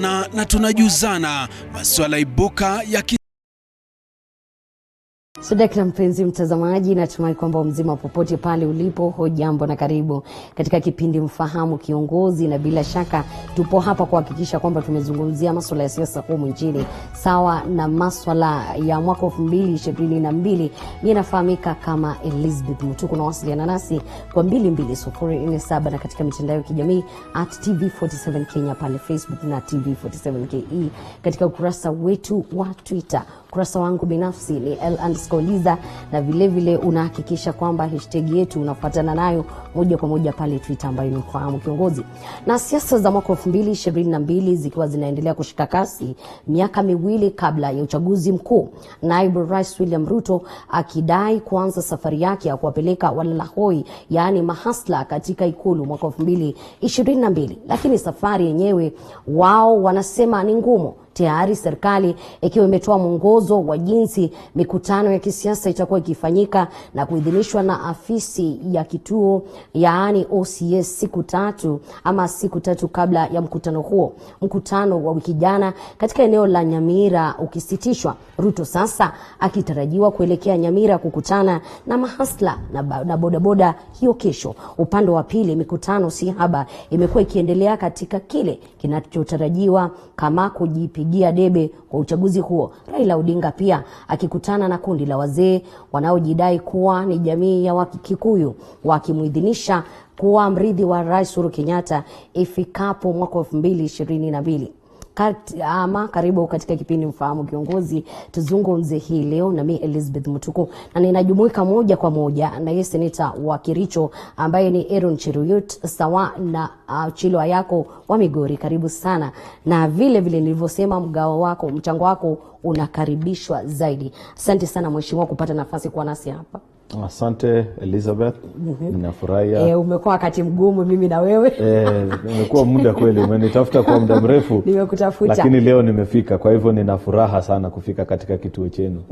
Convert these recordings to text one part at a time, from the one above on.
na tunajuzana masuala ibuka ya Sudakla mpenzi mtazamaji, natumai kwamba mzima popote pale ulipo. Hujambo na karibu katika kipindi Mfahamu Kiongozi, na bila shaka tupo hapa kuhakikisha kwamba tumezungumzia masuala ya siasa humu nchini sawa na masuala ya mwaka 2022. Mimi nafahamika kama Elizabeth Mutuku, na wasiliana nasi kwa 22047 na katika mitandao ya kijamii @TV47 Kenya pale Facebook na TV47KE katika ukurasa wetu wa Twitter. Kurasa wangu binafsi ni L_Liza, na vile vile unahakikisha kwamba hashtag yetu unafuatana nayo moja kwa moja pale Twitter ambayo ni Mfahamu Kiongozi. Na siasa za mwaka 2022 zikiwa zinaendelea kushika kasi miaka miwili kabla ya uchaguzi mkuu, Naibu Rais William Ruto akidai kuanza safari yake ya kuwapeleka walalahoi yaani mahasla katika ikulu mwaka 2022, lakini safari yenyewe wao wanasema ni ngumu. Tayari serikali ikiwa imetoa mwongozo wa jinsi mikutano ya kisiasa itakuwa ikifanyika na kuidhinishwa na afisi ya kituo yaani OCS siku tatu kabla ya mkutano huo. Mkutano wa wiki jana katika eneo la Nyamira ukisitishwa, Ruto sasa akitarajiwa kuelekea Nyamira kukutana na mahasla na bodaboda hiyo kesho. Upande wa pili, mikutano si haba imekuwa ikiendelea katika kile kinachotarajiwa kama kujipigia debe kwa uchaguzi huo. Raila Odinga pia akikutana na kundi la wazee wanaojidai kuwa ni jamii ya Wakikuyu, wakimuidhinisha kuwa mrithi wa Rais Uhuru Kenyatta ifikapo mwaka 2022. Karibu katika kipindi Mfahamu Kiongozi. Tuzungumze hii leo na mimi Elizabeth Mutuku, na ninajumuika moja kwa moja na yeye seneta wa Kericho ambaye ni Aaron Cheruyot sawa na Chilo Ayako wa Migori. Karibu sana, na vile vile nilivyosema mchango wako unakaribishwa zaidi. Asante sana mheshimiwa kupata nafasi kuwa nasi hapa. Asante Elizabeth. Ninafurahia. Umekuwa wakati mgumu mimi na wewe. Nimekuwa muda kweli, umenitafuta kwa muda mrefu. Nimekutafuta. Lakini leo nimefika, kwa hivyo nina furaha sana kufika katika kituo chenu.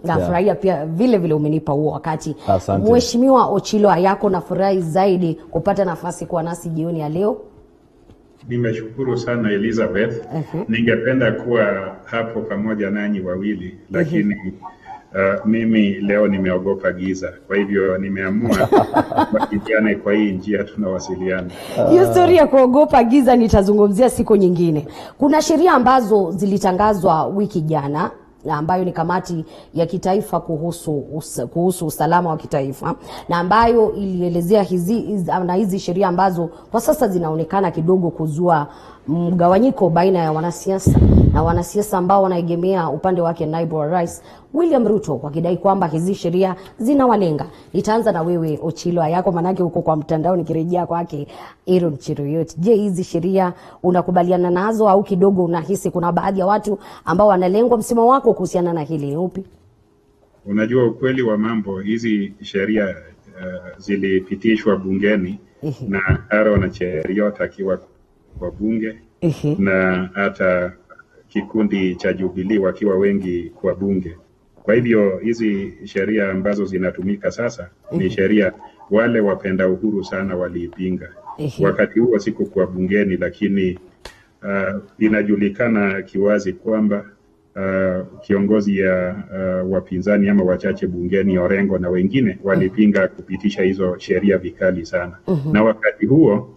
Nafurahia pia vile vile umenipa huo wakati. Asante. Mheshimiwa Ochilo Ayako, nafurahi zaidi kupata nafasi kuwa nasi jioni ya leo. Nimeshukuru sana Elizabeth. Ningependa kuwa hapo pamoja nanyi wawili, lakini mimi leo nimeogopa giza. Kwa hivyo nimeamua kuwasiliana kwa hii njia tunawasiliana. Hiyo story ya kuogopa giza nitazungumzia siku nyingine. Kuna sheria ambazo zilitangazwa wiki jana ambayo ni kamati ya kitaifa kuhusu usalama wa kitaifa, na ambayo ilielezea hizi sheria ambazo kwa sasa zinaonekana kidogo kuzua mgawanyiko baina ya wanasiasa na wanasiasa ambao wanaegemea upande wake naibu wa rais William Ruto, wakidai kwamba hizi sheria zinawalenga. Nitaanza na wewe Ochilo Ayako, manake uko kwa mtandao nikirejea kwake Aaron Cheruyot. Je, hizi sheria unakubaliana nazo au kidogo unahisi kuna baadhi ya watu ambao wanalengwa? Msimamo wako kuhusiana na hili ni upi? Unajua ukweli wa mambo, hizi sheria zilipitishwa bungeni na Aaron Cheruyot akiwa kwa bunge na hata kikundi cha Jubilee wakiwa wengi kwa bunge. Kwa hivyo hizi sheria ambazo zinatumika sasa ni sheria wale wapenda uhuru sana waliipinga. Wakati huo siku kwa bungeni, lakini inajulikana kiwazi kwamba kiongozi ya wapinzani ama wachache bungeni, Orengo na wengine, walipinga kupitisha hizo sheria vikali sana. Na wakati huo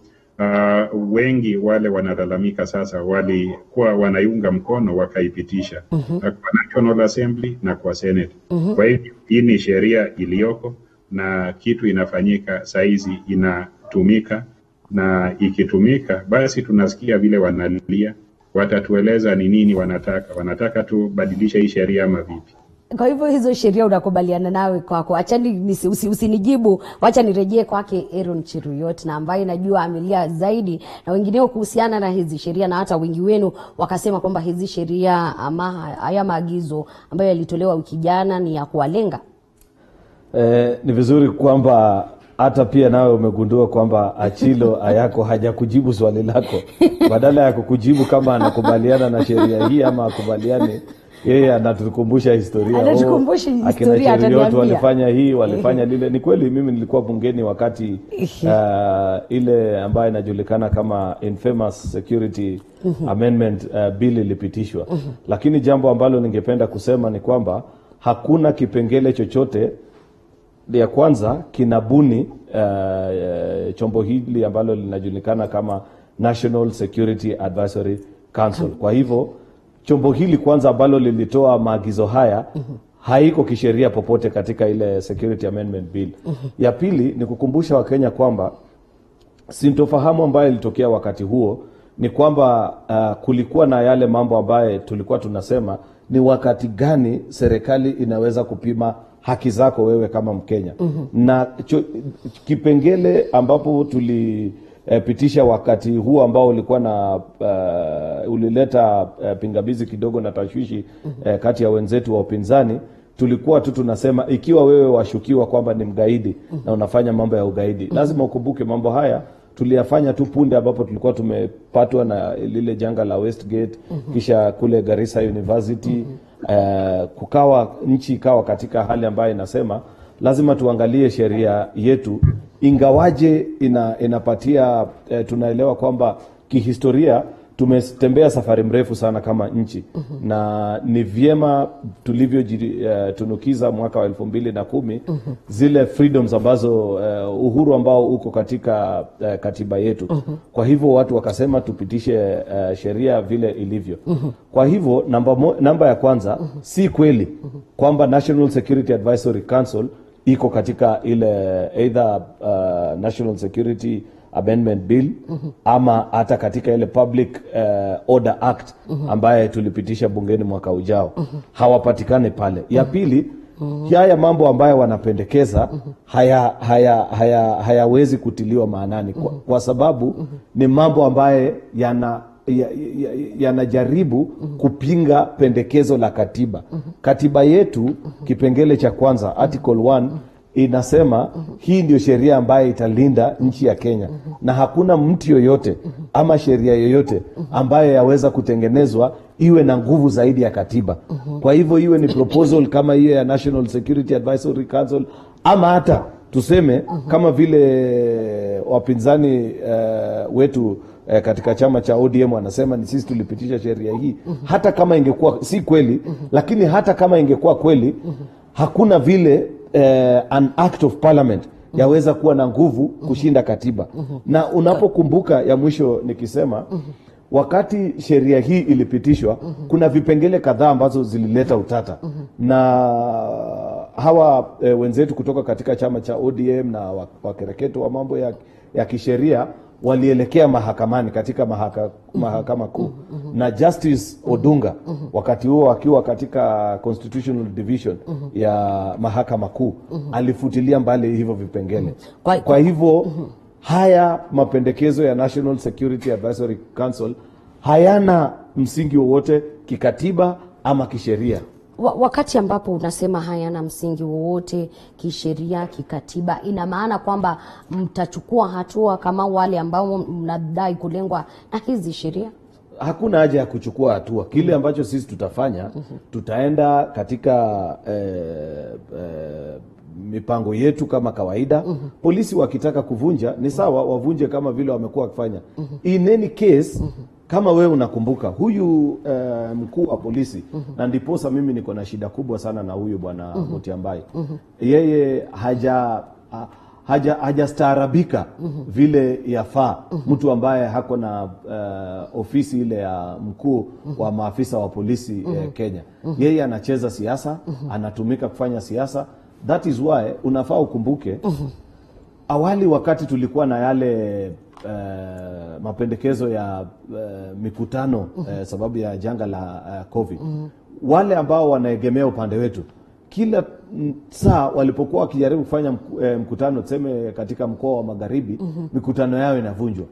wengi wale wanalalamika sasa walikuwa wanaiunga mkono wakaipitisha kwa National Assembly na kwa Senate. Kwa hivyo hii ni sheria iliyoko na kitu inafanyika saizi, inatumika, na ikitumika basi tunasikia vile wanalia. Watatueleza ni nini wanataka tubadilisha hii sheria ama vipi. Kwa hivyo hizo sheria unakubaliana nawe kwako. Achani usinijibu, wacha nirejee kwake Aaron Cheruyot, na ambaye najua amelia zaidi na wengineo kuhusiana na hizi sheria, na hata wengi wenu wakasema kwamba hizi sheria ama haya maagizo ambayo yalitolewa wiki jana ni ya kuwalenga. Ni vizuri kwamba hata pia nawe umegundua kwamba Achilo Ayako hajakujibu swali lako. Badala ya kukujibu kama anakubaliana na sheria hii ama akubaliane, yeye anatukumbusha historia. Anatukumbusha historia, ataniambia walifanya hii, walifanya lile. Ni kweli mimi nilikuwa bungeni wakati ile ambayo inajulikana kama infamous security amendment bill ilipitishwa. Lakini jambo ambalo ningependa kusema ni kwamba hakuna kipengele chochote ya kwanza kinabuni chombo hili ambalo linajulikana kama National Security Advisory Council. Kwa hivyo chombo hili kwanza ambalo lilitoa maagizo haya haiko kisheria popote katika ile Security Amendment Bill. Ya pili ni kukumbusha Wakenya kwamba sintofahamu ambayo ilitokea wakati huo ni kwamba kulikuwa na yale mambo ambaye tulikuwa tunasema ni wakati gani serikali inaweza kupima haki zako wewe kama Mkenya. Na kipengele ambapo tulipitisha wakati huu ambao ulikuwa na ulileta pingamizi kidogo na tashwishi kati ya wenzetu wa upinzani, tulikuwa tu tunasema ikiwa wewe washukiwa kwamba ni mgaidi na unafanya mambo ya ugaidi, lazima ukumbuke mambo haya tuliyafanya tu punde ambapo tulikuwa tumepatwa na lile janga la Westgate, kisha kule Garissa University, kukawa nchi ikawa katika hali ambayo inasema lazima tuangalie sheria yetu, ingawaje inapatia tunaelewa kwamba kihistoria tumetembea safari mrefu sana kama nchi. Na ni vyema tulivyotunukiza mwaka wa 2010 zile freedoms ambazo uhuru ambao uko katika katiba yetu. Kwa hivyo watu wakasema tupitishe sheria vile ilivyo. Kwa hivyo namba ya kwanza, si kweli kwamba National Security Advisory Council iko katika ile either National Security Amendment Bill ama hata katika ile Public Order Act ambaye tulipitisha bungeni mwaka ujao. Hawapatikane pale. Ya pili, haya mambo ambayo wanapendekeza hayawezi kutiliwa maanani kwa sababu ni mambo ambaye yanajaribu kupinga pendekezo la katiba. Katiba yetu kipengele cha kwanza Article 1 inasema hii ndio sheria ambayo italinda nchi ya Kenya, na hakuna mtu yoyote ama sheria yoyote ambayo yaweza kutengenezwa iwe na nguvu zaidi ya katiba. Kwa hivyo iwe ni proposal kama hiyo ya National Security Advisory Council ama hata tuseme kama vile wapinzani wetu katika chama cha ODM wanasema ni sisi tulipitisha sheria hii. Hata kama ingekuwa si kweli, lakini hata kama ingekuwa kweli, hakuna vile an act of parliament yaweza kuwa na nguvu kushinda katiba. Na unapokumbuka, ya mwisho nikisema, wakati sheria hii ilipitishwa, kuna vipengele kadhaa ambazo zilileta utata. Na hawa wenzetu kutoka katika chama cha ODM na wakereketo wa mambo ya kisheria walielekea mahakamani katika mahakama kuu. Na Justice Odunga wakati huo akiwa katika Constitutional Division ya mahakama kuu alifutilia mbali hivyo vipengele. Kwa hivyo haya mapendekezo ya National Security Advisory Council hayana msingi wowote kikatiba ama kisheria. Wakati ambapo unasema hayana msingi wowote kisheria, kikatiba, ina maana kwamba mtachukua hatua kama wale ambao mnadai kulengwa na hizi sheria? Hakuna haja ya kuchukua hatua. Kile ambacho sisi tutafanya, tutaenda katika mipango yetu kama kawaida. Polisi wakitaka kuvunja ni sawa, wavunje kama vile wamekuwa wakifanya. In any case, kama wewe unakumbuka huyu mkuu wa polisi, na ndiposa mimi niko na shida kubwa sana na huyu bwana Mutiambai. Yeye hajastaarabika vile yafaa mtu ambaye hako na ofisi ile ya mkuu wa maafisa wa polisi Kenya. Yeye anacheza siasa, anatumika kufanya siasa. That is why unafaa ukumbuke awali wakati tulikuwa na yale mapendekezo ya mikutano sababu ya janga la COVID. Wale ambao wanaegemea upande wetu kila saa walipokuwa wakijaribu kufanya mkutano tuseme katika mkoa wa Magharibi, mikutano yao inavunjwa.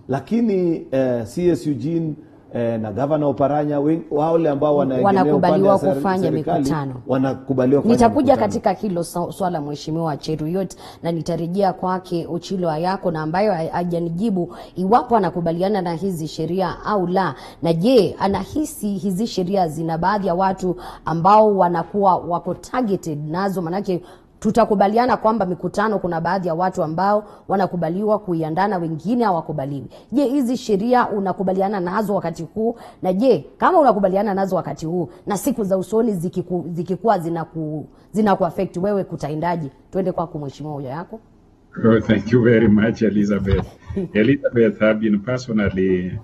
Lakini CS Eugene na Governor Oparanya, wale ambao wanakubaliwa kufanya mikutano, wanakubaliwa kufanya. Nitakuja katika hilo swala Mheshimiwa Cheruiyot, na nitarejea kwake Ochilo Ayako, na ambayo hajanijibu iwapo anakubaliana na hizi sheria au la, na je, anahisi hizi sheria zina baadhi ya watu ambao wanakuwa wako targeted nazo. Manake tutakubaliana kwamba mikutano kuna baadhi ya watu ambao wanakubaliwa kuiandana, wengine hawakubaliwi. Je, hizi sheria unakubaliana nazo wakati huu? Na je, kama unakubaliana nazo wakati huu na siku za usoni zikikuwa zinakuaffect wewe, kutaendaje? Twende kwako Mheshimiwa Ayako. Oh, thank you very much, Elizabeth. Elizabeth, have been personally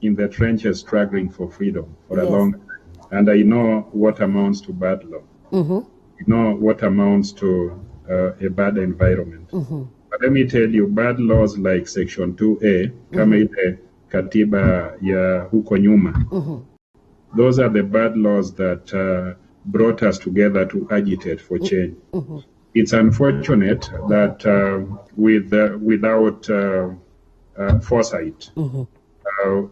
in the trenches struggling for freedom for a long time. And I know what amounts to bad law. You know what amounts to a bad environment. But let me tell you, bad laws like Section 2A, kama ile katiba ya huko nyuma, those are the bad laws that brought us together to agitate for change. It's unfortunate that without foresight,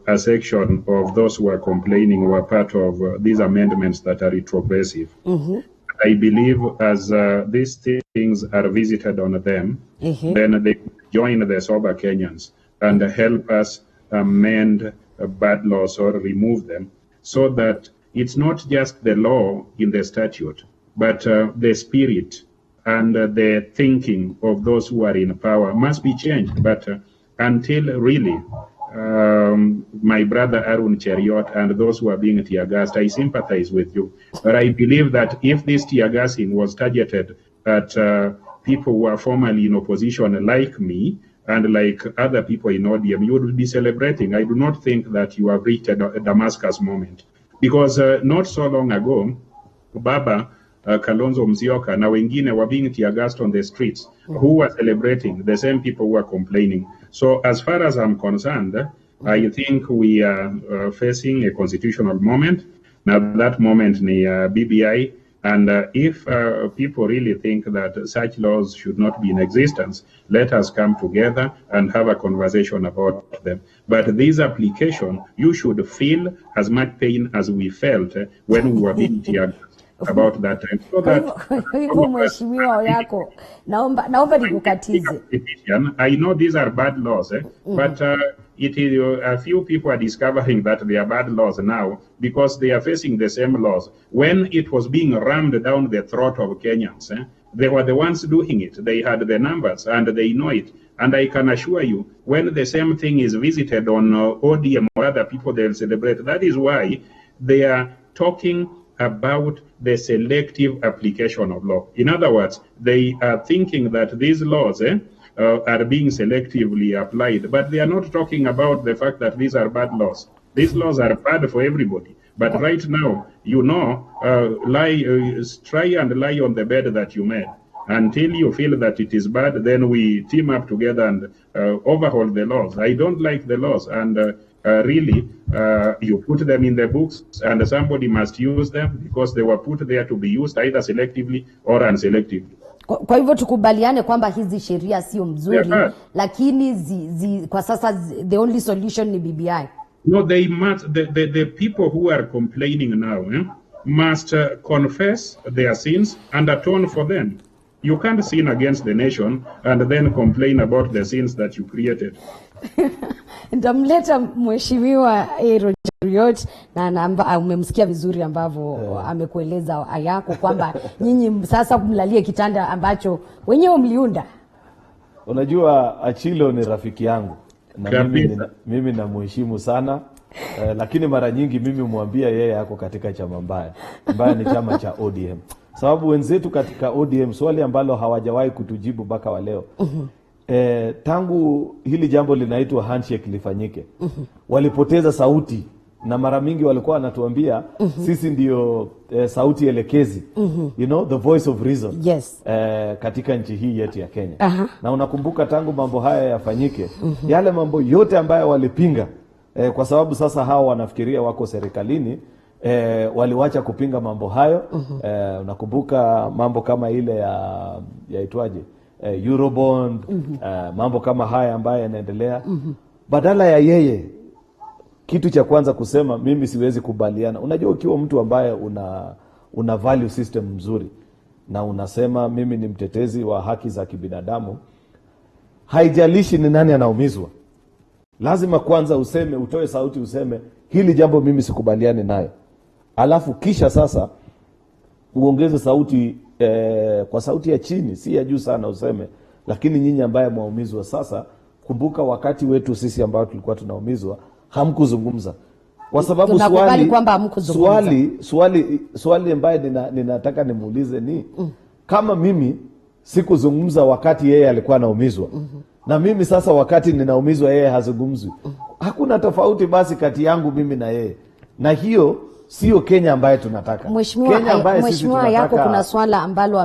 a section of those who are complaining were part of these amendments that are retrogressive. I believe as these things are visited on them, then they join the sober Kenyans and help us amend bad laws or remove them, so that it's not just the law in the statute, but the spirit and the thinking of those who are in power must be changed. But until really my brother Arun Cheruiyot and those who are being tear-gassed, I sympathize with you. But I believe that if this tear-gassing was targeted at people who are formerly in opposition like me and like other people in ODM, you would be celebrating. I do not think that you have reached a Damascus moment. Because not so long ago, Baba, Kalonzo Musyoka na wengine were being tear-gassed on the streets. Who were celebrating? The same people who are complaining. So as far as I'm concerned, I think we are facing a constitutional moment. Now that moment ni BBI, and if people really think that such laws should not be in existence, let us come together and have a conversation about them. But this application, you should feel as much pain as we felt when we were being tear-gassed about that time. So that hivyo Mheshimiwa Ayako, naomba nikukatize. I know these are bad laws, but it is a few people are discovering that they are bad laws now because they are facing the same laws. When it was being rammed down the throat of Kenyans, they were the ones doing it. They had the numbers and they know it. And I can assure you, when the same thing is visited on ODM or other people, they'll celebrate. That is why they are talking about the selective application of law. In other words, they are thinking that these laws are being selectively applied, but they are not talking about the fact that these are bad laws. These laws are bad for everybody. But right now, try and lie on the bed that you made. Until you feel that it is bad, then we team up together and overhaul the laws. I don't like the laws, and really, you put them in the books, and somebody must use them because they were put there to be used either selectively or unselectively. Kwa hivyo tukubaliane kwamba hizi sheria sio mzuri, lakini kwa sasa the only solution ni BBI. No, they must, the people who are complaining now must confess their sins and atone for them. You can't sin against the nation and then complain about the sins that you created. Ndamleta Mheshimiwa Cheruiyot, na umemsikia vizuri ambavyo amekueleza Ayako kwamba nyinyi sasa mlalie kitanda ambacho wenyewe mliunda. Unajua Achilo ni rafiki yangu na mimi namheshimu sana, lakini mara nyingi mimi mwambia yeye yako katika chama mbaya ni chama cha ODM. Sababu wenzetu katika ODM swali ambalo hawajawahi kutujibu mpaka wa leo. Tangu hili jambo linaitwa handshake lifanyike, walipoteza sauti, na mara mingi walikuwa wanatuambia sisi ndio sauti elekezi, you know, the voice of reason. Yes. Katika nchi hii yetu ya Kenya. Na unakumbuka tangu mambo haya yafanyike, yale mambo yote ambayo walipinga, kwa sababu sasa hao wanafikiria wako serikalini, waliwacha kupinga mambo hayo. Unakumbuka mambo kama ile yaitwaje, Eurobond, mambo kama haya ambayo yanaendelea. Badala ya yeye kitu cha kwanza kusema mimi siwezi kubaliana. Unajua ukiwa mtu ambaye una value system mzuri na unasema mimi ni mtetezi wa haki za kibinadamu, haijalishi ni nani anaumizwa, lazima kwanza useme, utoe sauti, useme hili jambo mimi sikubaliani nayo. Alafu kisha sasa uongeze sauti kwa sauti ya chini, si ya juu sana, useme lakini nyinyi ambaye mwaumizwa sasa, kumbuka wakati wetu sisi ambao tulikuwa tunaumizwa hamkuzungumza. Kwa sababu swali ambaye ninataka nimuulize ni kama mimi sikuzungumza wakati yeye alikuwa anaumizwa, na mimi sasa wakati ninaumizwa yeye hazungumzi, hakuna tofauti basi kati yangu mimi na yeye, na hiyo sio Kenya ambaye tunataka. Mheshimiwa yako kuna swala ambalo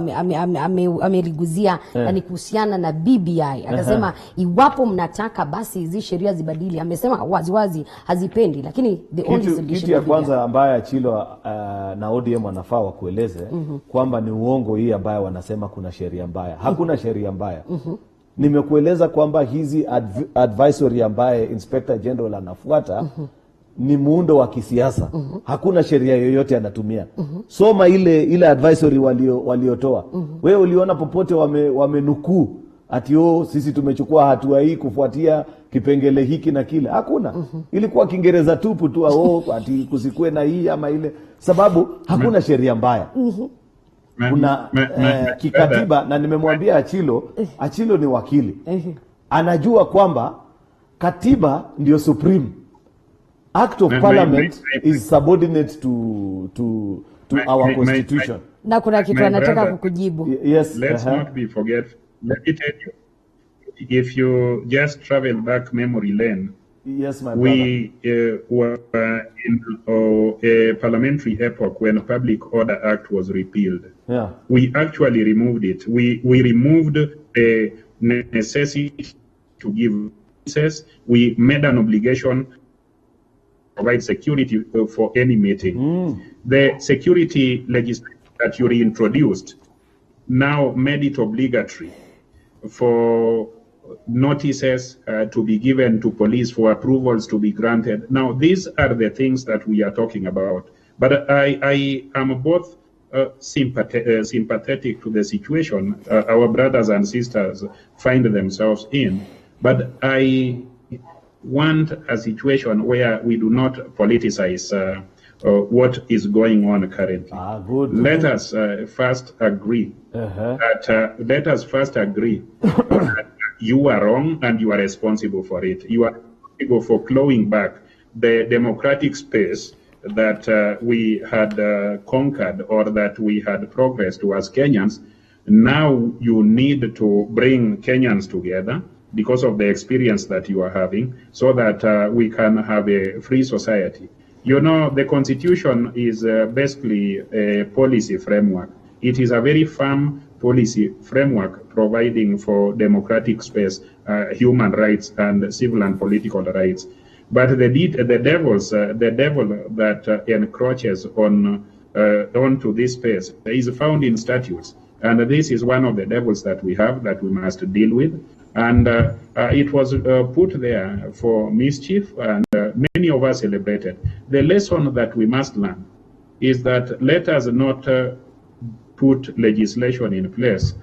ameliguzia ni kuhusiana na BBI. Akasema iwapo mnataka basi hizi sheria zibadili. Amesema waziwazi hazipendi, lakini the only solution kitu ya kwanza ambaye Achilo na ODM wanafaa wakueleze kwamba ni uongo hii ambaye wanasema kuna sheria mbaya. Hakuna sheria mbaya. Nimekueleza kwamba hizi advisory ambaye Inspector General anafuata ni muundo wa kisiasa. Hakuna sheria yoyote anatumia. Soma ile advisory waliotoa. Wewe uliona popote wamenukuu ati sisi tumechukua hatua hii kufuatia kipengele hiki na kile? Hakuna. Ilikuwa Kiingereza tupu tu, ati kusikue na hii ama ile, sababu hakuna sheria mbaya. Kuna kikatiba, na nimemwambia Achilo ni wakili. Anajua kwamba katiba ndio supreme. Act of Parliament is subordinate to our constitution. Na kuna kitu anataka kukujibu. Yes. Let's not be forgetful. Let me tell you, if you just travel back memory lane, yes, my we were in a parliamentary epoch when Public Order Act was repealed. Yeah. We actually removed it. We removed the necessity to give access. We made an obligation provide security for any meeting. The security legislation that you reintroduced now made it obligatory for notices to be given to police, for approvals to be granted. Now, these are the things that we are talking about. But I am both sympathetic to the situation our brothers and sisters find themselves in. But I want a situation where we do not politicize what is going on currently. Good. Let us first agree that you are wrong and you are responsible for it. You are responsible for clawing back the democratic space that we had conquered or that we had progressed to as Kenyans. Now you need to bring Kenyans together because of the experience that you are having, so that we can have a free society. You know, the Constitution is basically a policy framework. It is a very firm policy framework providing for democratic space, human rights, and civil and political rights. But the devil that encroaches onto this space is found in statutes. And this is one of the devils that we have that we must deal with. And it was put there for mischief, and many of us celebrated. The lesson that we must learn is that let us not put legislation in place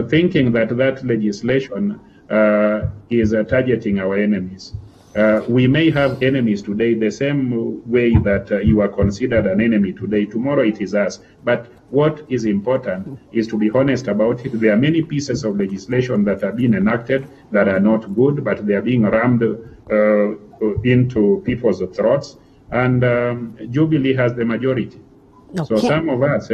thinking that legislation is targeting our enemies. We may have enemies today the same way that you are considered an enemy today. Tomorrow it is us. But what is important is to be honest about it. There are many pieces of legislation that are being enacted that are not good, but they are being rammed into people's throats. And Jubilee has the majority. Okay. So some of us,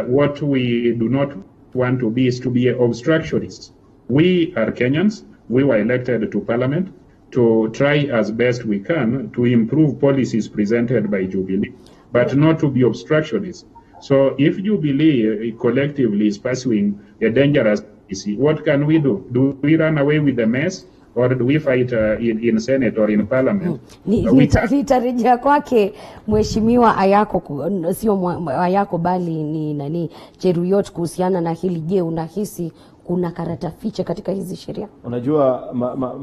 what we do not want to be is to be obstructionists. We are Kenyans. We were elected to parliament to try as best we can to improve policies presented by Jubilee, but not to be obstructionists. So if Jubilee collectively is pursuing a dangerous policy, what can we do? Do we run away with the mess? Or do we fight in Senate or in Parliament? Nitarejea kwake Mheshimiwa Ayako, sio Ayako bali ni Cheruyot kuhusiana na hili. Je, unahisi kuna karata fiche katika hizi sheria? Unajua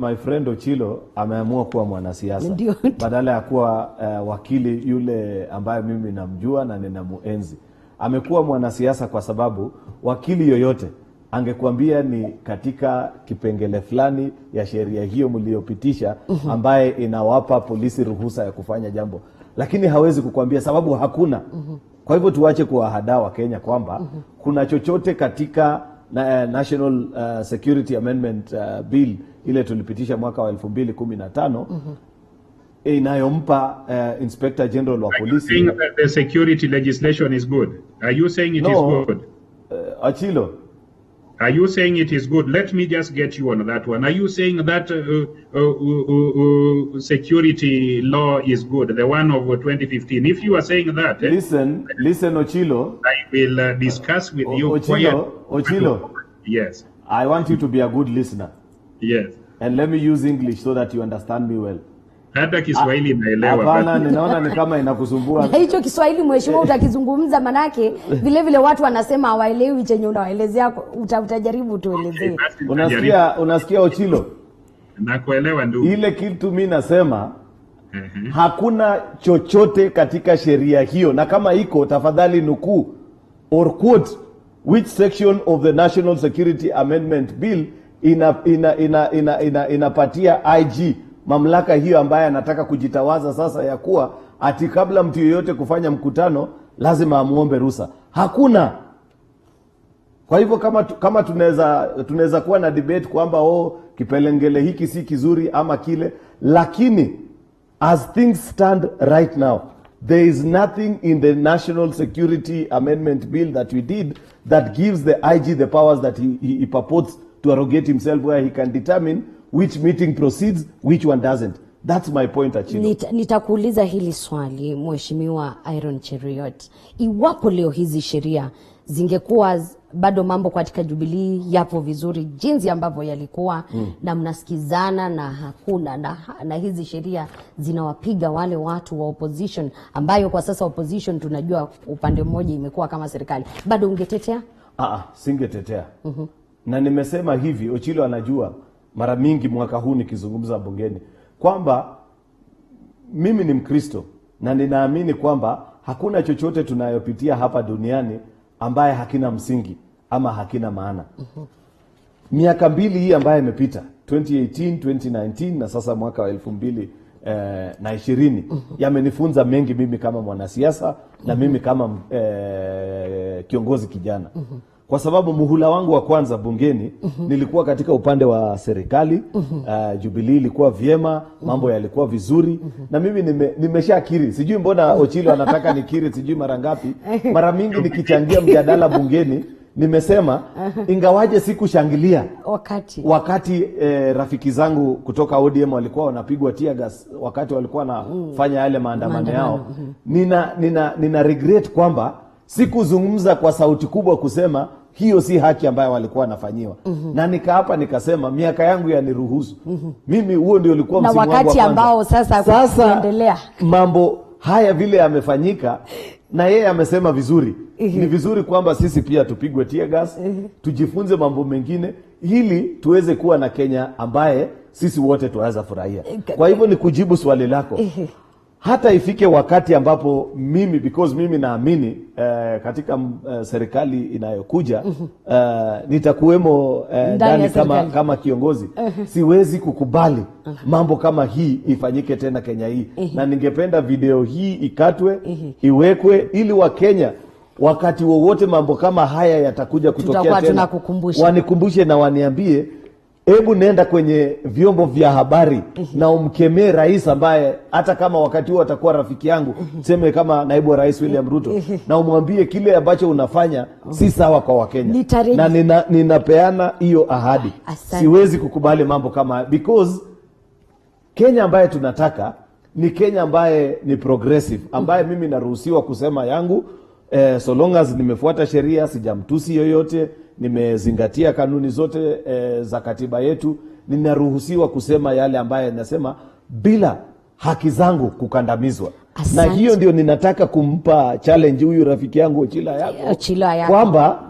my friend Ochilo ameamua kuwa mwanasiasa badala ya kuwa wakili yule ambaye mimi namjua na ninamuenzi. Amekuwa mwanasiasa kwa sababu wakili yoyote angekuambia ni katika kipengele fulani ya sheria hiyo mliopitisha ambaye inawapa polisi ruhusa ya kufanya jambo, lakini hawezi kukuambia sababu hakuna. Kwa hivyo tuache kuwahadaa wa Kenya kwamba kuna chochote katika National Security Amendment Bill ile tulipitisha mwaka wa 2015 inayompa Inspector General wa polisi. Are you saying that the security legislation is good? Are you saying it is good? Achilo, are you saying it is good? Let me just get you on that one. Are you saying that security law is good, the one of 2015? If you are saying that, listen, Ochilo. I will discuss with you. Ochilo. Yes. I want you to be a good listener. Yes. And let me use English so that you understand me well. Hata Kiswahili naelewa. Hapana, ninaona ni kama inakusumbua. Hicho Kiswahili mheshimiwa utakizungumza, manake vile vile watu wanasema hawaelewi chenye unawaelezea, utajaribu tuelezee. Unasikia Ochilo? Nakuelewa ndugu. Ile kitu mimi nasema hakuna chochote katika sheria hiyo, na kama iko tafadhali nukuu or quote which section of the National Security Amendment Bill inapatia IG mamlaka hiyo ambaye anataka kujitawaza sasa ya kuwa ati kabla mtu yeyote kufanya mkutano lazima amuombe ruhusa. Hakuna. Kwa hivyo kama tunaweza kuwa na debate kwamba kipelengele hiki si kizuri ama kile, lakini as things stand right now, there is nothing in the National Security Amendment Bill that we did that gives the IG the powers that he purports to arrogate himself, where he can determine which meeting proceeds, which one doesn't. That's my point, Achilo. Nitakuuliza hili swali Mheshimiwa Iron Cheriot. Iwapo leo hizi sheria zingekuwa bado mambo katika Jubilee yapo vizuri jinsi ambavyo yalikuwa na mnasikizana na hakuna na hizi sheria zinawapiga wale watu wa opposition, ambayo kwa sasa opposition tunajua upande mmoja imekuwa kama serikali, bado ungetetea? Singetetea. Na nimesema hivi, Ochilo anajua mara mingi mwaka huu nikizungumza bungeni kwamba mimi ni Mkristo na ninaamini kwamba hakuna chochote tunayopitia hapa duniani ambaye hakina msingi ama hakina maana. Miaka mbili hii ambayo imepita, 2018, 2019 na sasa mwaka wa 2020 yamenifunza mengi mimi kama mwanasiasa na mimi kama kiongozi kijana. Kwa sababu muhula wangu wa kwanza bungeni nilikuwa katika upande wa serikali. Jubilee ilikuwa vyema, mambo yalikuwa vizuri, na mimi nimeshakiri. Sijui mbona Ochilo anataka nikiri sijui mara ngapi. Mara mingi nikichangia mjadala bungeni nimesema ingawaje sikushangilia wakati rafiki zangu kutoka ODM walikuwa wanapigwa tear gas wakati walikuwa wanafanya yale maandamano yao. Nina regret kwamba sikuzungumza kwa sauti kubwa kusema hiyo si haki ambayo walikuwa wanafanyiwa. Na nikaapa nikasema miaka yangu yaniruhusu. Mimi huo ndio ulikuwa msimu wangu wa kwanza. Na wakati ambao sasa kuendelea mambo haya vile yamefanyika na yeye amesema vizuri. Ni vizuri kwamba sisi pia tupigwe tear gas, tujifunze mambo mengine ili tuweze kuwa na Kenya ambaye sisi wote tuweza furahia. Kwa hivyo ni kujibu swali lako. Hata ifike wakati ambapo because mimi naamini katika serikali inayokuja nitakuwemo ndani kama kiongozi. Siwezi kukubali mambo kama hii ifanyike tena Kenya hii. Na ningependa video hii ikatwe, iwekwe ili wa Kenya wakati wowote mambo kama haya yatakuja kutokea tena wanikumbushe na waniambie, hebu nenda kwenye vyombo vya habari na umkemee rais ambaye hata kama wakati huo atakuwa rafiki yangu, sema kama naibu wa rais William Ruto, na umwambie kile ambacho unafanya si sawa kwa Wakenya. Na ninapeana hiyo ahadi. Siwezi kukubali mambo kama because Kenya ambaye tunataka ni Kenya ambaye ni progressive, ambaye mimi naruhusiwa kusema yangu so long as nimefuata sheria, sijamtusi yoyote, nimezingatia kanuni zote za katiba yetu, ninaruhusiwa kusema yale ambaye nasema bila haki zangu kukandamizwa. Na hiyo ndio ninataka kumpa challenge huyu rafiki yangu Ochila yako kwamba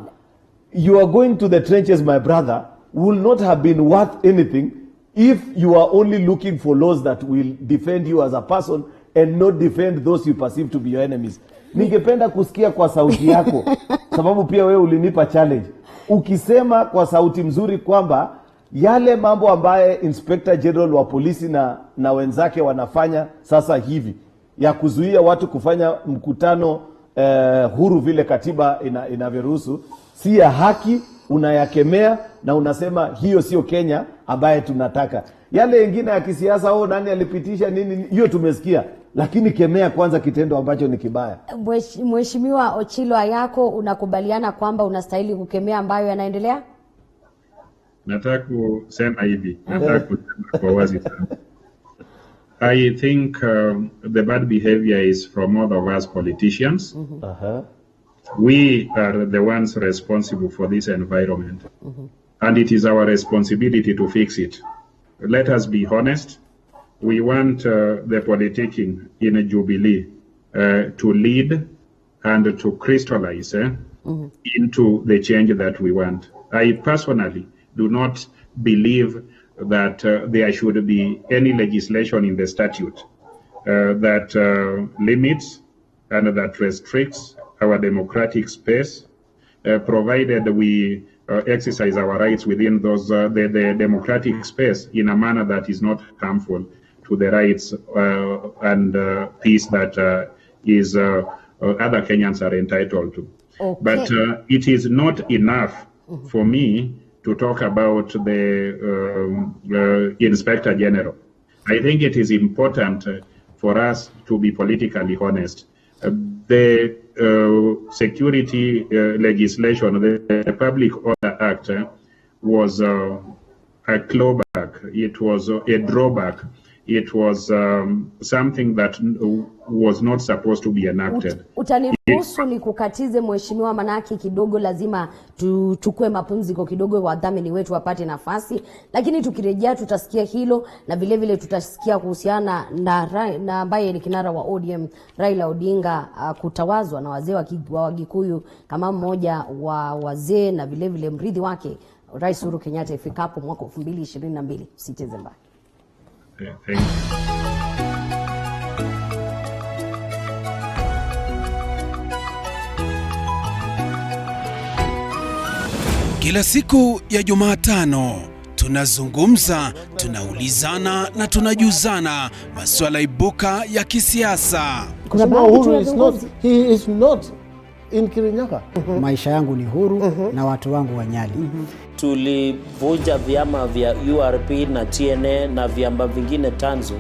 you are going to the trenches, my brother, will not have been worth anything if you are only looking for laws that will defend you as a person and not defend those you perceive to be your enemies. Ningependa kusikia kwa sauti yako, sababu pia wewe ulinipa challenge. Ukisema kwa sauti mzuri kwamba yale mambo ambaye Inspector General wa polisi na wenzake wanafanya sasa hivi ya kuzuia watu kufanya mkutano huru vile katiba inavyoruhusu si ya haki, unayakemea na unasema hiyo sio Kenya ambaye tunataka. Yale wengine ya kisiasa, nani alipitisha nini, hiyo tumesikia, lakini kemea kwanza kitendo ambacho ni kibaya. Mheshimiwa Ochilo Ayako, unakubaliana kwamba unastahili kukemea ambayo yanaendelea? Nataka kusema hivi, nataka kusema kwa wazi sana. I think the bad behavior is from all of us politicians. We are the ones responsible for this environment. And it is our responsibility to fix it. Let us be honest. We want the politicking in a Jubilee to lead and to crystallize into the change that we want. I personally do not believe that there should be any legislation in the statute that limits and that restricts our democratic space, provided we exercise our rights within those the democratic space in a manner that is not harmful to the rights and peace that is other Kenyans are entitled to. Okay. But it is not enough for me to talk about the Inspector General. I think it is important for us to be politically honest. The security legislation, the Public Order Act, was a clawback. It was a drawback. It was something that was not supposed to be enacted. Utaniruhusu ni kukatize mheshimiwa, manaki kidogo lazima tuchukue mapumziko kidogo, wadhamini wetu wapate nafasi, lakini tukirejea tutasikia hilo na vile vile tutasikia kuhusiana na ambaye ni kinara wa ODM Raila Odinga kutawazwa na wazee wa Wagikuyu kama mmoja wa wazee na vile vile mrithi wake Rais Uhuru Kenyatta ifikapo mwaka 2022. Usicheze mbali. Yeah, thank you. Kila siku ya Jumatano tunazungumza, tunaulizana na tunajuzana masuala ibuka ya kisiasa. Kuna Uhuru he is not in Kirinyaga. Maisha yangu ni huru na watu wangu wanyali. Tulivunja vyama vya URP na TNA na vyama vingine tanzu,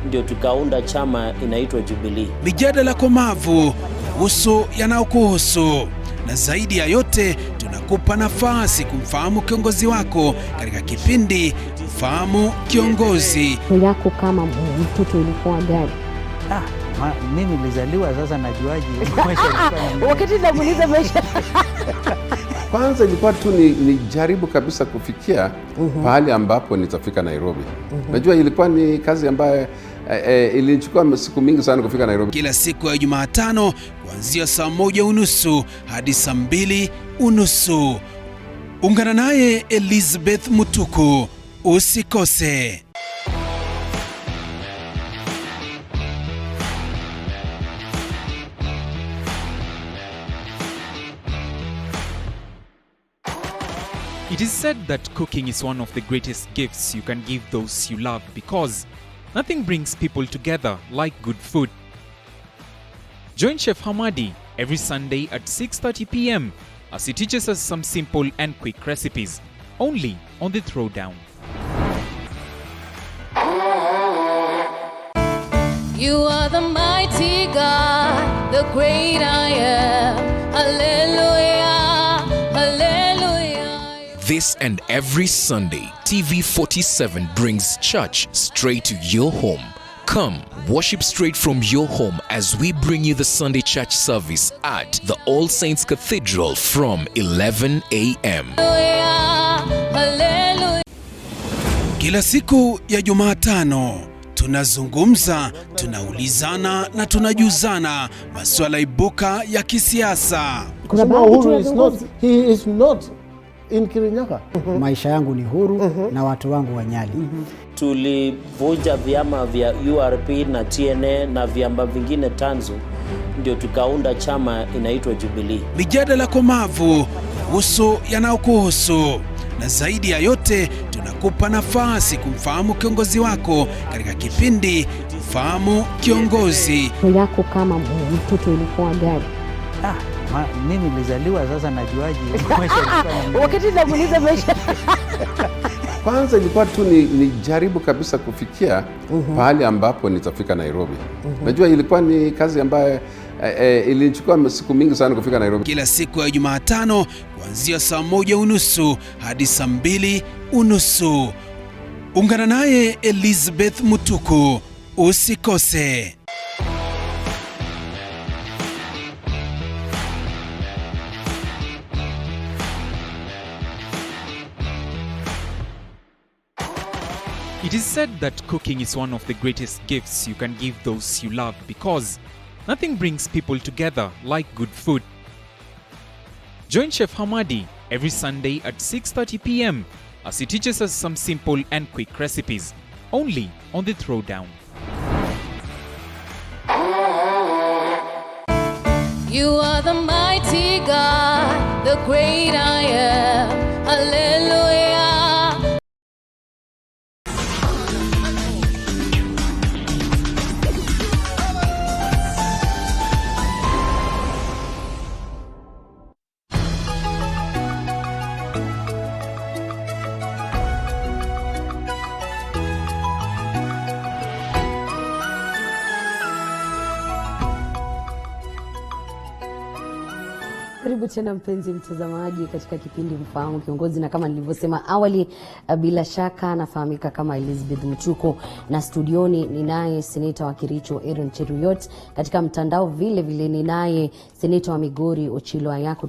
ndio tukaunda chama inaitwa Jubilee. Mijadala komavu kuhusu yanayokuhusu, na zaidi ya yote tunakupa nafasi kumfahamu kiongozi wako katika kipindi Mfahamu Kiongozi. Yako kama mtoto ilikuwa gani? Mimi nilizaliwa, sasa najuaje maisha ilikuwa wakati namuuliza maisha. Kwanza ilikuwa tu ni jaribu kabisa kufikia pahali ambapo nitafika Nairobi. Najua ilikuwa ni kazi ambayo ilichukua siku mingi sana kufika Nairobi. Kila siku ya Jumatano kuanzia saa 1:30 hadi saa 2:30. Ungana naye Elizabeth Mutuku, usikose. It is said that cooking is one of the greatest gifts you can give those you love, because nothing brings people together like good food. Join Chef Hamadi every Sunday at 6:30 p.m. as he teaches us some simple and quick recipes, only on The Throwdown. You are the mighty God, the great I am. Hallelujah, hallelujah. This and every Sunday, TV47 brings church straight to your home. Come, worship straight from your home as we bring you the Sunday church service at the All Saints Cathedral from 11 a.m. Kila siku ya Jumatano Tunazungumza, tunaulizana na tunajuzana masuala ibuka ya kisiasa. Kuna Uhuru is not in Kirinyaga. Maisha yangu ni huru na watu wangu wa Nyali. Tulivunja vyama vya URP na TNA na vyama vingine tanzu, ndio tukaunda chama inaitwa Jubilee. Mijadala komavu kuhusu yanayokuhusu, na zaidi ya yote tunakupa nafasi kumfahamu kiongozi wako katika kipindi Mfahamu Kiongozi. yako kama mtoto ilikuwa gani? Mimi nilizaliwa sasa najuaje maisha ilikuwa Wakati namuuliza maisha Kwanza ilikuwa tu ni jaribu kabisa kufikia pahali ambapo nitafika Nairobi. Najua ilikuwa ni kazi ambayo ilichukua siku mingi sana kufika Nairobi. Kila siku ya Jumatano kuanzia saa 1:30 hadi saa 2:30. Ungana naye Elizabeth Mutuku, usikose. It is said that cooking is one of the greatest gifts you can give those you love because nothing brings people together like good food. Join Chef Hamadi every Sunday at 6:30 p.m. as he teaches us some simple and quick recipes, only on The Throwdown. You are the mighty God, the great I am. Hallelujah. Karibu tena mpenzi mtazamaji katika kipindi Mfahamu Kiongozi, na kama nilivyosema awali, bila shaka nafahamika kama Elizabeth Mutuku, na studioni ninaye seneta wa Kericho Aaron Cheruyot, katika mtandao vile vile ninaye seneta wa Migori Ochilo Ayako,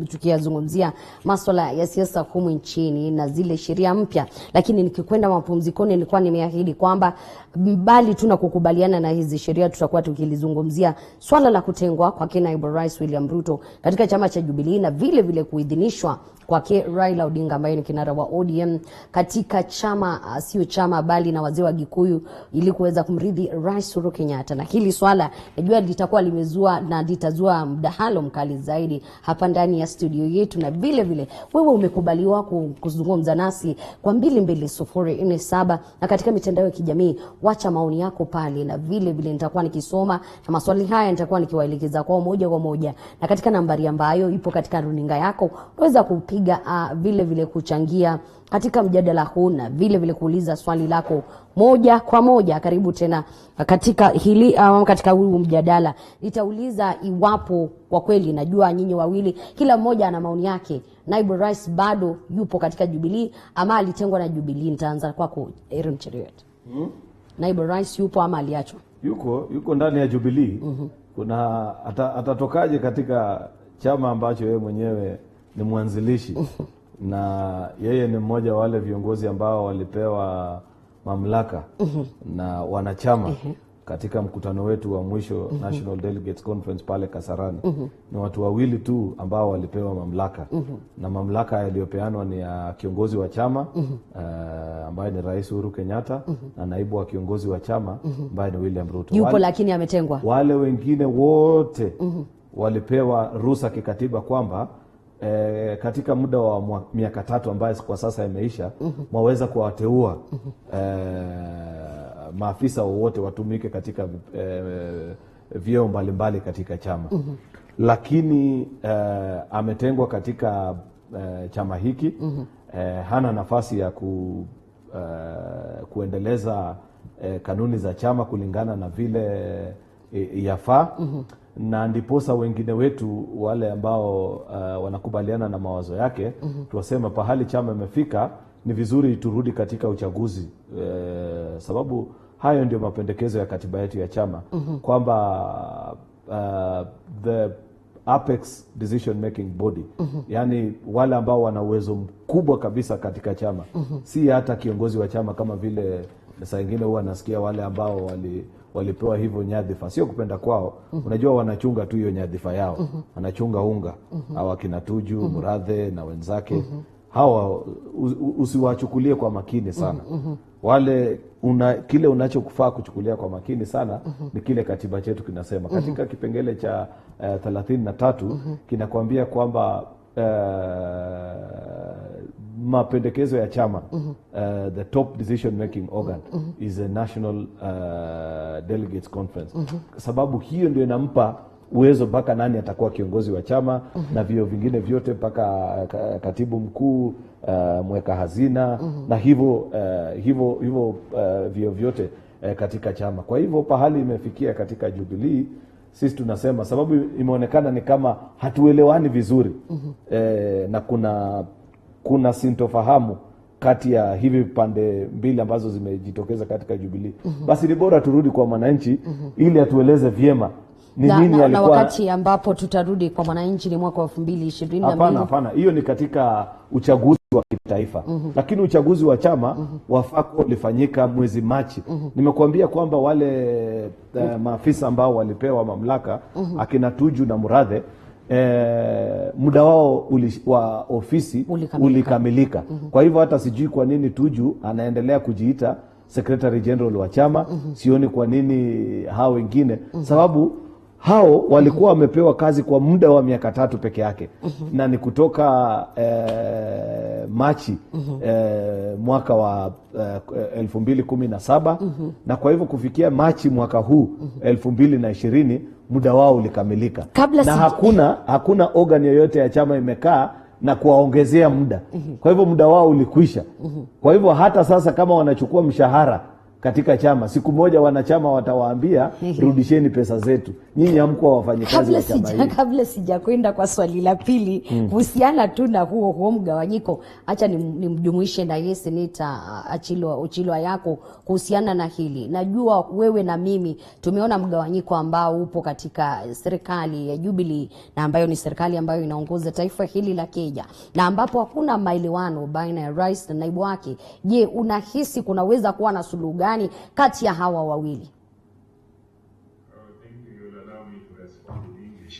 tukiyazungumzia masuala ya siasa humu nchini na zile sheria mpya. Lakini nikikwenda mapumzikoni nilikuwa nimeahidi kwamba mbali tuna kukubaliana na hizi sheria, tutakuwa tukilizungumzia swala la kutengwa kwa naibu rais William Ruto katika chama cha Jubilee, na vile vile kuidhinishwa kwa Raila Odinga ambaye ni kinara wa ODM katika chama sio chama bali na wazee wa Gikuyu, ili kuweza kumridhi Rais Uhuru Kenyatta. Na hili swala najua litakuwa limezua na litazua mdahalo mkali zaidi hapa ndani ya studio yetu, na vile vile wewe umekubaliwa kuzungumza nasi kwa 22047 na katika mitandao ya kijamii. Wacha maoni yako pale, na vile vile nitakuwa nikisoma na maswali haya nitakuwa nikiwaelekeza kwa moja kwa moja, na katika nambari ambayo ipo katika runinga yako unaweza kupiga vile vile kuchangia katika mjadala huu, na vile vile kuuliza swali lako moja kwa moja. Karibu tena katika hili katika huu mjadala. Nitauliza iwapo kwa kweli, najua nyinyi wawili kila mmoja ana maoni yake, naibu rais bado yupo katika Jubilee ama alitengwa na Jubilee. Nitaanza kwako Aaron Cheruyot. Naibu rais yupo ama aliachwa? Yuko ndani ya Jubilee. Kuna atatokaje katika chama ambacho yeye mwenyewe ni mwanzilishi na yeye ni mmoja wa wale viongozi ambao walipewa mamlaka na wanachama katika mkutano wetu wa mwisho National Delegates Conference pale Kasarani. Ni watu wawili tu ambao walipewa mamlaka, na mamlaka yaliyopeanwa ni ya kiongozi wa chama ambaye ni Rais Uhuru Kenyatta na naibu wa kiongozi wa chama ambaye ni William Ruto. Yupo lakini ametengwa. Wale wengine wote walipewa ruhusa kikatiba kwamba katika muda wa miaka 3 ambayo kwa sasa imeisha, waweza kuwateua maafisa wote watumike katika vyeo mbalimbali katika chama. Lakini ametengwa katika chama hiki, hana nafasi ya kuendeleza kanuni za chama kulingana na vile yafaa. Na ndiposa wengine wetu wale ambao wanakubaliana na mawazo yake tuwasema pahali chama imefika ni vizuri turudi katika uchaguzi, sababu hayo ndio mapendekezo ya katiba yetu ya chama, kwamba the apex decision making body, yani wale ambao wana uwezo mkubwa kabisa katika chama, si hata kiongozi wa chama kama vile saa ingine huwa nasikia wale ambao walipewa hivyo nyadhifa, sio kupenda kwao. Unajua wanachunga tu hiyo nyadhifa yao, wanachunga unga hawa kina Tuju, Murathe na wenzake. Hawa usiwachukulie kwa makini sana. Wale kile unachokufaa kuchukulia kwa makini sana ni kile katiba chetu kinasema. Katika kipengele cha 33 kinakwambia kwamba mapendekezo ya chama, the top decision making organ is a national delegates conference. Sababu hiyo ndio inampa uwezo mpaka nani atakuwa kiongozi wa chama na vio vingine vyote mpaka katibu mkuu, mweka hazina na hivyo vio vyote katika chama. Kwa hivyo pahali imefikia katika Jubilee, sisi tunasema sababu imeonekana ni kama hatuelewani vizuri na kuna sintofahamu kati ya hivi pande mbili ambazo zimejitokeza katika Jubilee. Basi ni bora turudi kwa mwananchi ili atueleze vyema ni nini alikuwa. Na wakati ambapo tutarudi kwa mwananchi ni mwaka wa 2022. Hapana, hiyo ni katika uchaguzi wa kitaifa. Lakini uchaguzi wa chama wafako ulifanyika mwezi Machi. Nimekuambia kwamba wale maafisa ambao walipewa mamlaka akina Tuju na Murathe, muda wao wa ofisi ulikamilika. Kwa hivyo hata sijui kwa nini Tuju anaendelea kujiita Secretary General wa chama. Sioni kwa nini hao wengine, sababu hao walikuwa wamepewa kazi kwa muda wa miaka 3 peke yake. Na ni kutoka Machi mwaka wa 2017 na kwa hivyo kufikia Machi mwaka huu 2020 muda wao ulikamilika. Na hakuna organ yoyote ya chama imekaa na kuwaongezea muda. Kwa hivyo muda wao ulikwisha. Kwa hivyo hata sasa kama wanachukua mshahara katika chama, siku moja wanachama watawaambia rudisheni pesa zetu, nyinyi hamkuwa wafanyikazi wa chama hili. Kabla sijakwenda kwa swali la pili kuhusiana tu na huo mgawanyiko, acha nimjumuishe na yeye Seneta Ochilo yako kuhusiana na hili. Najua wewe na mimi tumeona mgawanyiko ambao upo katika serikali ya Jubilee, na ambayo ni serikali ambayo inaongoza taifa hili la Kenya, na ambapo hakuna maelewano baina ya rais na naibu wake. Je, unahisi kunaweza kuwa na suluhu gani kati ya hawa wawili?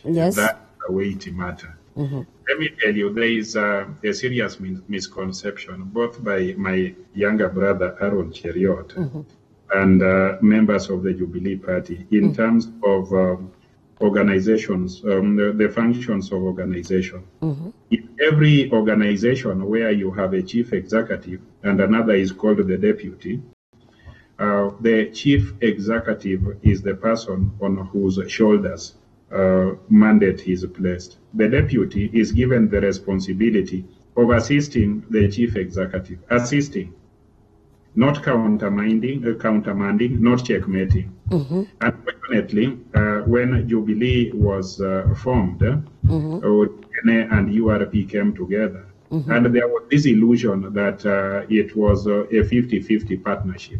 Yes. That's the weighty matter. Let me tell you, there is a serious misconception both by my younger brother Aaron Cheriot and members of the Jubilee Party in terms of organizations, the functions of organization. In every organization where you have a chief executive and another is called the deputy, the chief executive is the person on whose shoulders mandate is placed. The deputy is given the responsibility of assisting the chief executive, assisting, not countermanding, not checkmating. Unfortunately, when Jubilee was formed, NA and URP came together, and there was this illusion that it was a 50-50 partnership.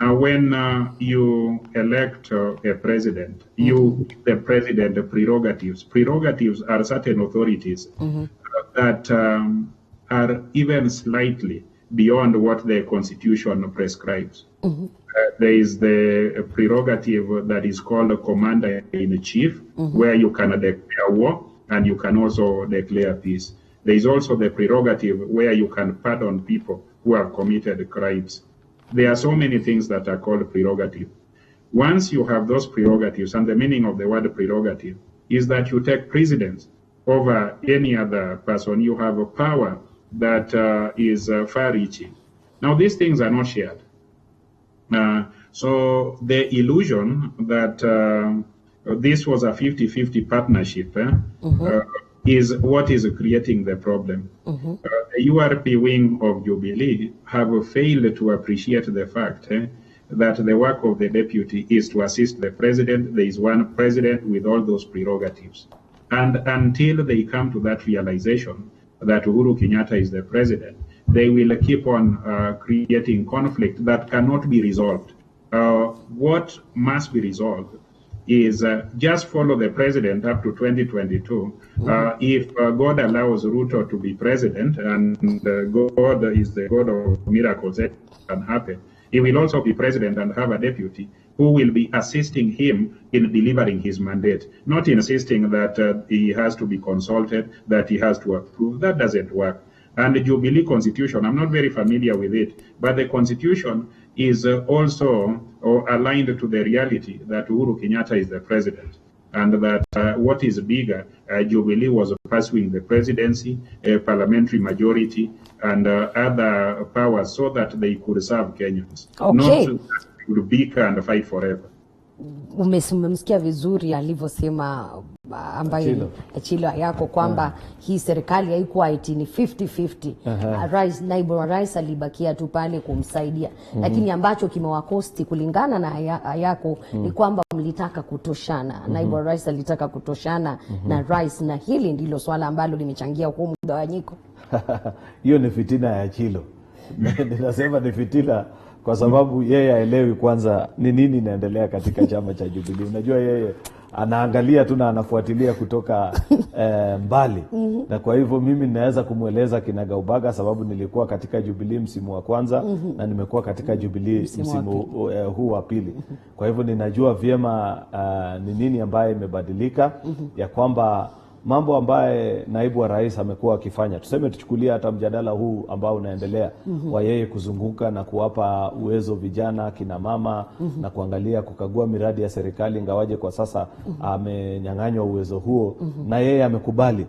Now, when you elect a president, you give the president prerogatives. Prerogatives are certain authorities that are even slightly beyond what the Constitution prescribes. There is the prerogative that is called Commander-in-Chief, where you can declare war and you can also declare peace. There is also the prerogative where you can pardon people who have committed crimes. There are so many things that are called prerogative. Once you have those prerogatives, and the meaning of the word prerogative is that you take precedence over any other person, you have a power that is far-reaching. Now, these things are not shared. So the illusion that this was a 50-50 partnership is what is creating the problem. The URP wing of Jubilee have failed to appreciate the fact that the work of the deputy is to assist the president. There is one president with all those prerogatives. And until they come to that realization that Uhuru Kenyatta is the president, they will keep on creating conflict that cannot be resolved. What must be resolved is just follow the president up to 2022. If God allows Ruto to be president, and God is the God of miracles, that can happen, He will also be president and have a deputy who will be assisting him in delivering his mandate, not insisting that he has to be consulted, that he has to approve. That doesn't work. And the Jubilee Constitution, I'm not very familiar with it, but the Constitution is also aligned to the reality that Uhuru Kenyatta is the president, and that what is bigger, Jubilee was pursuing the presidency, parliamentary majority, and other powers so that they could serve Kenyans, not to bicker and fight forever. Umemsikia vizuri alivyosema ambayo Achilo yako kwamba hii serikali haikuwa eti ni 50-50. Rais, naibu wa rais alibakia tu pale kumsaidia. Lakini ambacho kimewakosti kulingana na yako ni kwamba mlitaka kutoshana. Naibu wa rais alitaka kutoshana na rais, na hili ndilo swala ambalo limechangia huo mgawanyiko. Hiyo ni fitina ya Achilo. Ninasema ni fitina kwa sababu yeye haelewi kwanza ni nini inaendelea katika chama cha Jubilee. Unajua yeye anaangalia tu na anafuatilia kutoka mbali. Na kwa hivyo mimi ninaweza kumueleza kinagaubaga sababu nilikuwa katika Jubilee msimu wa kwanza na nimekuwa katika Jubilee msimu huu wa pili. Kwa hivyo ninajua vyema ni nini ambaye imebadilika, ya kwamba mambo ambaye naibu wa rais amekuwa akifanya. Tuseme tuchukulia hata mjadala huu ambao unaendelea wa yeye kuzunguka na kuwapa uwezo vijana, kina mama, na kuangalia kukagua miradi ya serikali, ingawaje kwa sasa amenyang'anywa uwezo huo na yeye amekubali.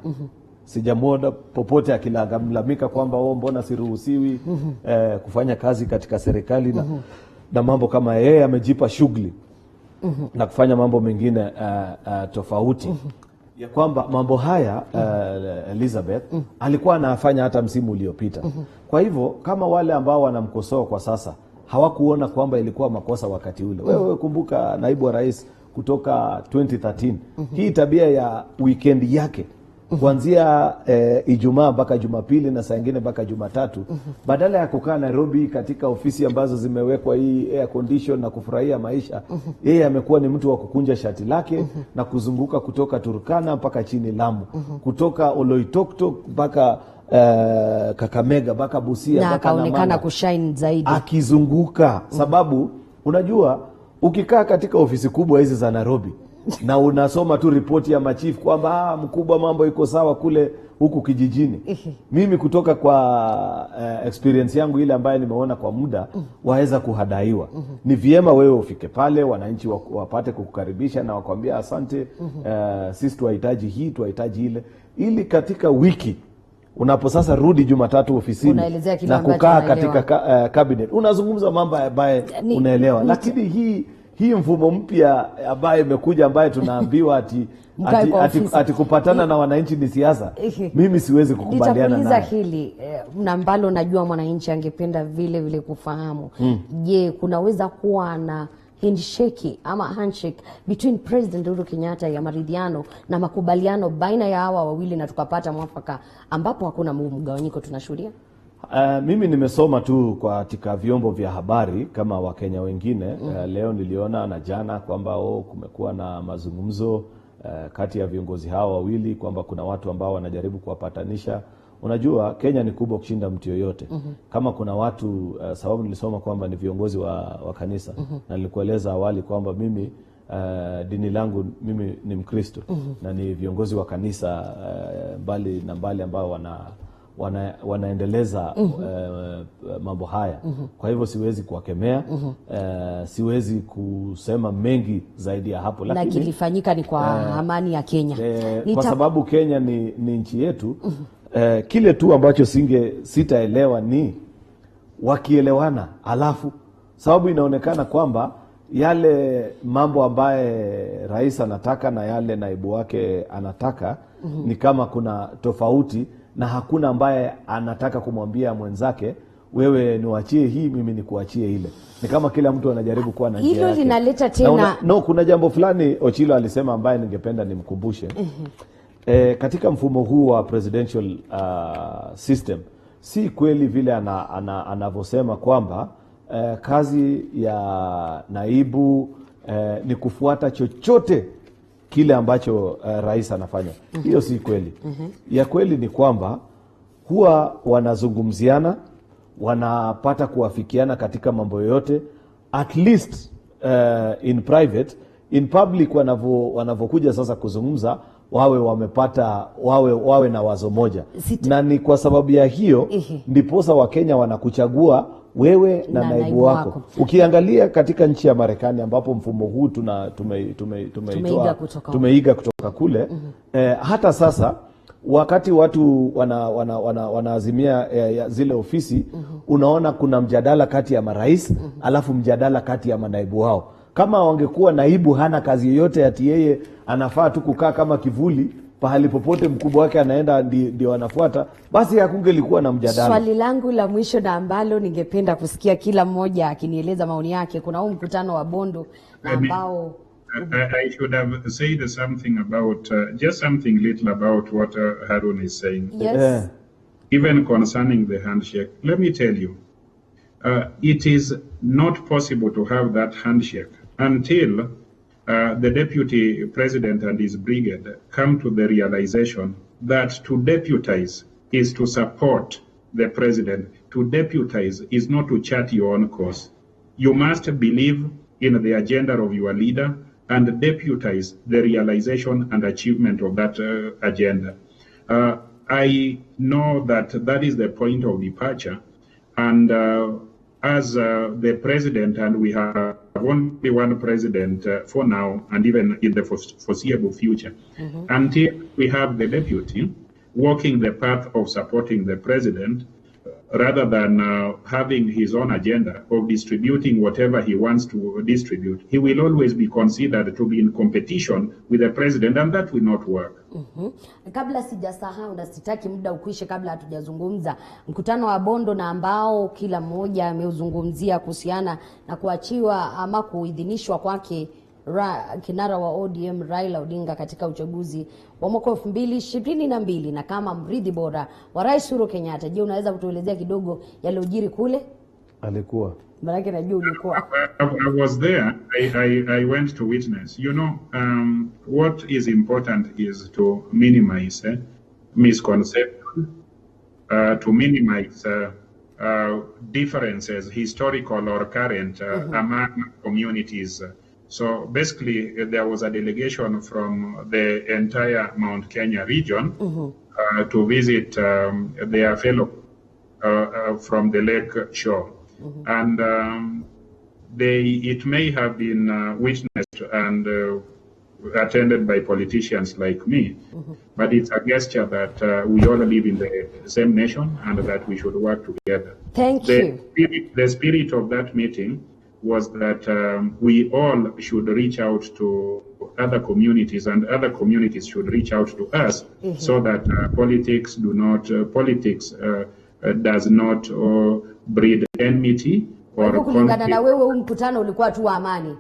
Sijamuona popote akilalamika kwamba mbona siruhusiwi kufanya kazi katika serikali na mambo kama. Yeye amejipa shughuli na kufanya mambo mengine tofauti. Ya kwamba mambo haya Elizabeth alikuwa anafanya hata msimu uliopita. Kwa hivyo kama wale ambao wanamkosoa kwa sasa hawakuona kwamba ilikuwa makosa wakati ule. Wewe kumbuka naibu wa rais kutoka 2013. Hii tabia ya weekend yake kuanzia Ijumaa mpaka Jumapili na saa nyingine mpaka Jumatatu, badala ya kukaa Nairobi katika ofisi ambazo zimewekwa hii air condition na kufurahia maisha, yeye amekuwa ni mtu wa kukunja shati lake na kuzunguka kutoka Turkana mpaka chini Lamu, kutoka Oloitoktok mpaka Kakamega mpaka Busia, na akaonekana kushine zaidi akizunguka. Sababu unajua ukikaa katika ofisi kubwa hizi za Nairobi na unasoma tu ripoti ya machief kwamba mkubwa mambo iko sawa kule huku kijijini. Mimi kutoka kwa experience yangu ile ambayo nimeona kwa muda, waweza kuhadaiwa. Ni vyema wewe ufike pale, wananchi wapate kukukaribisha na wakwambia asante, sisi tunahitaji hii, tunahitaji ile, ili katika wiki unapo sasa rudi Jumatatu ofisini na kukaa katika cabinet unazungumza mambo ambayo unaelewa. Lakini hii mfumo mpya ambaye imekuja, ambaye tunaambiwa ati kupatana na wananchi ni siasa, mimi siwezi kukubaliana nayo. Hili na ambalo najua mwananchi angependa vile kufahamu. Je, kunaweza kuwa na handshake ama handshake between President Uhuru Kenyatta ya maridhiano na makubaliano baina ya hawa wawili na tukapata mwafaka ambapo hakuna mgawanyiko tunashuhudia? Mimi nimesoma tu katika vyombo vya habari kama Wakenya wengine. Leo niliona na jana kwamba kumekuwa na mazungumzo kati ya viongozi hao wawili, kwamba kuna watu ambao wanajaribu kuwapatanisha. Unajua Kenya ni kubwa kushinda mtu yoyote. Kama kuna watu sababu nilisoma kwamba ni viongozi wa kanisa, na nilikueleza awali kwamba mimi dini langu mimi ni Mkristo, na ni viongozi wa kanisa mbali na mbali ambao wanaendeleza mambo haya. Kwa hivyo siwezi kuwakemea, siwezi kusema mengi zaidi ya hapo, lakini kilifanyika ni kwa amani ya Kenya. Kwa sababu Kenya ni nchi yetu. Kile tu ambacho sitaelewa ni wakielewana, alafu sababu inaonekana kwamba yale mambo ambaye rais anataka na yale naibu wake anataka ni kama kuna tofauti, na hakuna ambaye anataka kumwambia mwenzake wewe niwaachie hii, mimi nikuachie ile. Ni kama kila mtu anajaribu kuwa na njia yake. Hilo linaleta tena kuna jambo fulani Ochilo alisema ambaye ningependa nimkumbushe. Katika mfumo huu wa presidential system, si kweli vile anavyosema kwamba kazi ya naibu ni kufuata chochote kile ambacho rais anafanya. Hiyo si kweli. Ya kweli ni kwamba huwa wanazungumziana, wanapata kuafikiana katika mambo yote, at least in private. In public wanavyokuja sasa kuzungumza, wawe wamepata wawe na wazo moja. Na ni kwa sababu ya hiyo ndiposa Wakenya wanakuchagua wewe na naibu wako. Ukiangalia katika nchi ya Marekani ambapo mfumo huu tumeiga kutoka kule, hata sasa wakati watu wanaazimia zile ofisi, unaona kuna mjadala kati ya marais, alafu mjadala kati ya manaibu wao. Kama wangekuwa naibu hana kazi yoyote, ati yeye anafaa tu kukaa kama kivuli pahali popote mkubwa wake anaenda ndio anafuata, basi hakungelikuwa na mjadala. Swali langu la mwisho na ambalo ningependa kusikia kila mmoja akinieleza maoni yake, kuna huu mkutano wa Bondo ambao I should have said something about just something little about what Harun is saying. Yes. Even concerning the handshake, let me tell you, it is not possible to have that handshake until the deputy president and his brigade come to the realization that to deputize is to support the president. To deputize is not to chart your own course. You must believe in the agenda of your leader and deputize the realization and achievement of that agenda. I know that is the point of departure, and as the president, and we have only one president for now, and even in the foreseeable future, until we have the deputy walking the path of supporting the president, rather than having his own agenda of distributing whatever he wants to distribute, he will always be considered to be in competition with the president, and that will not work. Kabla sijasahau na sitaki muda ukwishe kabla hatujazungumza mkutano wa Bondo na ambao kila mmoja ameuzungumzia kuhusiana na kuachiwa ama kuidhinishwa kwake kinara wa ODM Raila Odinga katika uchaguzi wa mwaka 2022 na kama mrithi bora wa Rais Uhuru Kenyatta. Je, unaweza kutuelezea kidogo yaliyojiri kule? Alikuwa Maana najua ulikuwa. I was there. I went to witness. You know, what is important is to minimize misconception, to minimize differences, historical or current, among communities. So basically, there was a delegation from the entire Mount Kenya region to visit their fellow from the lake shore. And it may have been witnessed and attended by politicians like me, but it's a gesture that we all live in the same nation and that we should work together. Thank you. The spirit of that meeting was that we all should reach out to other communities, and other communities should reach out to us, so that politics does not breed enmity or kulingana na wewe huu mkutano ulikuwa tu wa amani?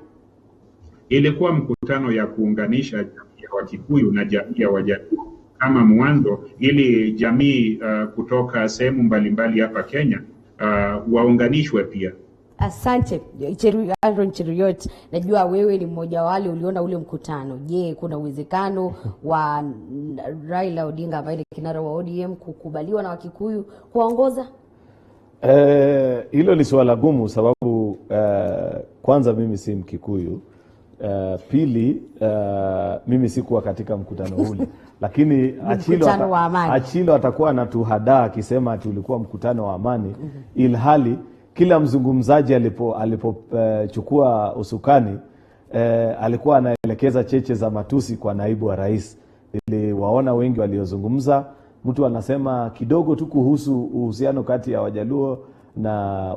Ilikuwa mkutano ya kuunganisha jamii ya Wakikuyu na jamii ya Wajaluo kama mwanzo, ili jamii kutoka sehemu mbalimbali hapa Kenya waunganishwe pia. Asante Aaron Cheruiyot, najua wewe ni mmoja wale uliona ule mkutano. Je, kuna uwezekano wa Raila Odinga ambaye ni kinara wa ODM kukubaliwa na Wakikuyu kuongoza? Hilo ni swala gumu sababu kwanza mimi si Mkikuyu, pili mimi sikuwa katika mkutano ule. Lakini Achilo atakuwa anatuhadaa akisema tulikuwa mkutano wa amani, ilhali kila mzungumzaji alipochukua usukani alikuwa anaelekeza cheche za matusi kwa naibu wa rais. Niliwaona wengi waliozungumza, mtu anasema kidogo tu kuhusu uhusiano kati ya Wajaluo na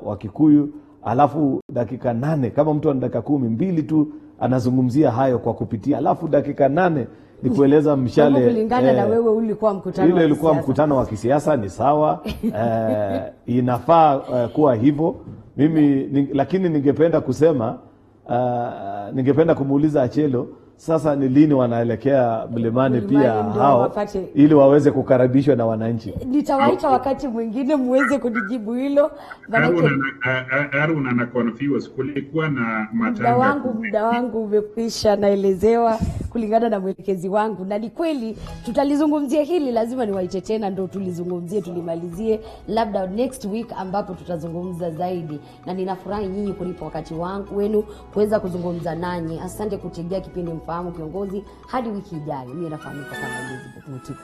Wakikuyu, alafu dakika 8 kama mtu ana dakika 12 tu anazungumzia hayo kwa kupitia, alafu dakika 8 ni kueleza mshale. Kulingana na wewe ulikuwa mkutano ile ilikuwa mkutano wa kisiasa, ni sawa. Inafaa kuwa hivyo. Mimi lakini ningependa kusema ningependa kumuuliza Achelo, Sasa ni lini wanaelekea mlimani pia ndio hao wapate- ili waweze kukaribishwa na wananchi? Nitawaita wakati mwingine muweze kunijibu hilo. Haruna na confuse, kulikuwa na Muda wangu umekwisha, naelezewa kulingana na mwelekezi wangu, na ni kweli tutalizungumzia hili, lazima niwaite tena ndo tulizungumzie, tulimalizie labda next week ambapo tutazungumza zaidi, na ninafurahi nyinyi kunipa wakati wenu kuweza kuzungumza nanyi. Asante kutegea kipindi Mfahamu Kiongozi. Hadi wiki ijayo, mimi nafahamika kama Elizabeth Mutiko.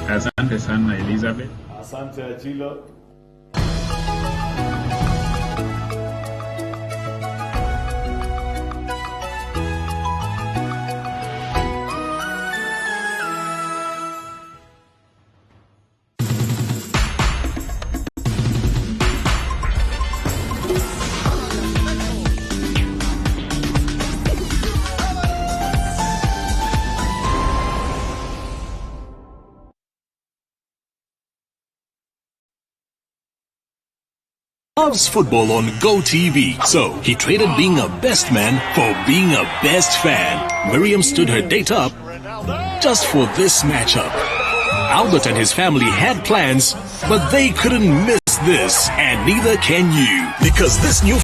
Asante sana Elizabeth. Asante Achilo. Loves football on Go TV, so he traded being a best man for being a best fan. Miriam stood her date up just for this matchup. Albert and his family had plans, but they couldn't miss this, and neither can you, because this new